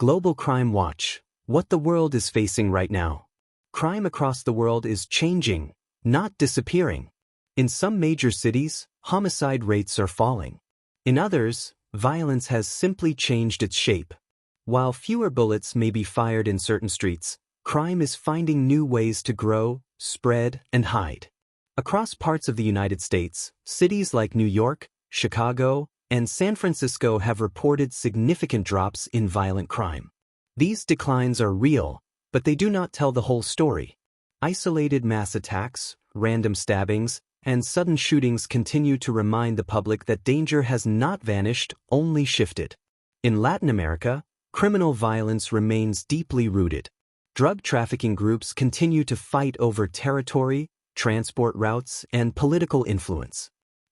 Global Crime Watch. What the world is facing right now. Crime across the world is changing, not disappearing. In some major cities, homicide rates are falling. In others, violence has simply changed its shape. While fewer bullets may be fired in certain streets, crime is finding new ways to grow, spread, and hide. Across parts of the United States, cities like New York, Chicago, and San Francisco have reported significant drops in violent crime. These declines are real, but they do not tell the whole story. Isolated mass attacks, random stabbings, and sudden shootings continue to remind the public that danger has not vanished, only shifted. In Latin America, criminal violence remains deeply rooted. Drug trafficking groups continue to fight over territory, transport routes, and political influence.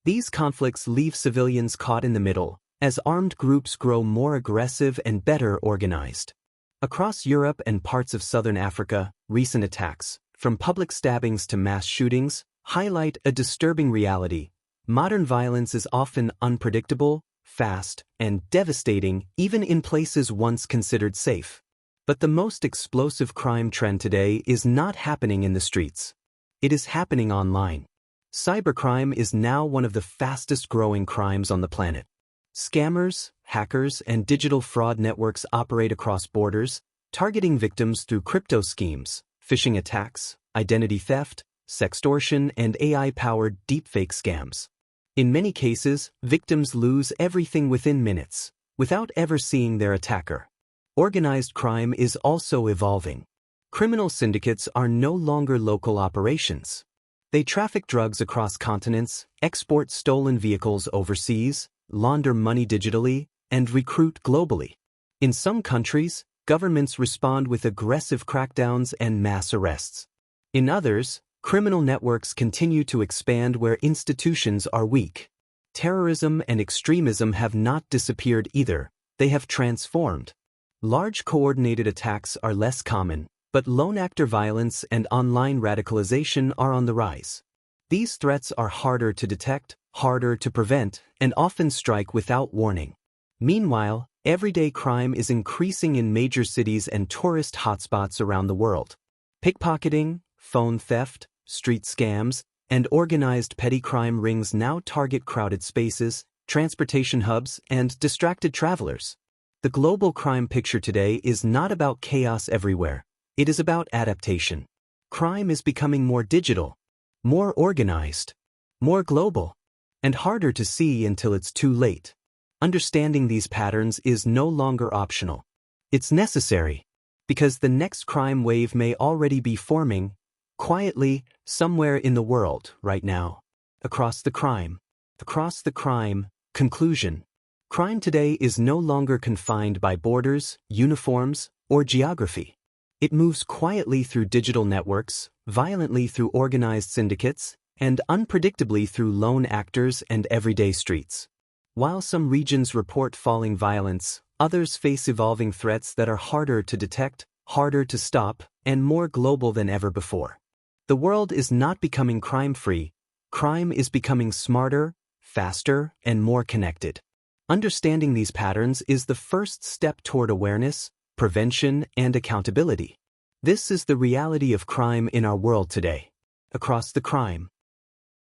These conflicts leave civilians caught in the middle, as armed groups grow more aggressive and better organized. Across Europe and parts of southern Africa, recent attacks, from public stabbings to mass shootings, highlight a disturbing reality. Modern violence is often unpredictable, fast, and devastating, even in places once considered safe. But the most explosive crime trend today is not happening in the streets. It is happening online. Cybercrime is now one of the fastest-growing crimes on the planet. Scammers, hackers, and digital fraud networks operate across borders, targeting victims through crypto schemes, phishing attacks, identity theft, sextortion, and AI-powered deepfake scams. In many cases, victims lose everything within minutes, without ever seeing their attacker. Organized crime is also evolving. Criminal syndicates are no longer local operations. They traffic drugs across continents, export stolen vehicles overseas, launder money digitally, and recruit globally. In some countries, governments respond with aggressive crackdowns and mass arrests. In others, criminal networks continue to expand where institutions are weak. Terrorism and extremism have not disappeared either, they have transformed. Large coordinated attacks are less common, but lone actor violence and online radicalization are on the rise. These threats are harder to detect, harder to prevent, and often strike without warning. Meanwhile, everyday crime is increasing in major cities and tourist hotspots around the world. Pickpocketing, phone theft, street scams, and organized petty crime rings now target crowded spaces, transportation hubs, and distracted travelers. The global crime picture today is not about chaos everywhere. It is about adaptation. Crime is becoming more digital, more organized, more global, and harder to see until it's too late. Understanding these patterns is no longer optional. It's necessary, because the next crime wave may already be forming, quietly, somewhere in the world right now. Across the crime. Conclusion. Crime today is no longer confined by borders, uniforms, or geography. It moves quietly through digital networks, violently through organized syndicates, and unpredictably through lone actors and everyday streets. While some regions report falling violence, others face evolving threats that are harder to detect, harder to stop, and more global than ever before. The world is not becoming crime-free. Crime is becoming smarter, faster, and more connected. Understanding these patterns is the first step toward awareness, prevention, and accountability. This is the reality of crime in our world today. Across the crime.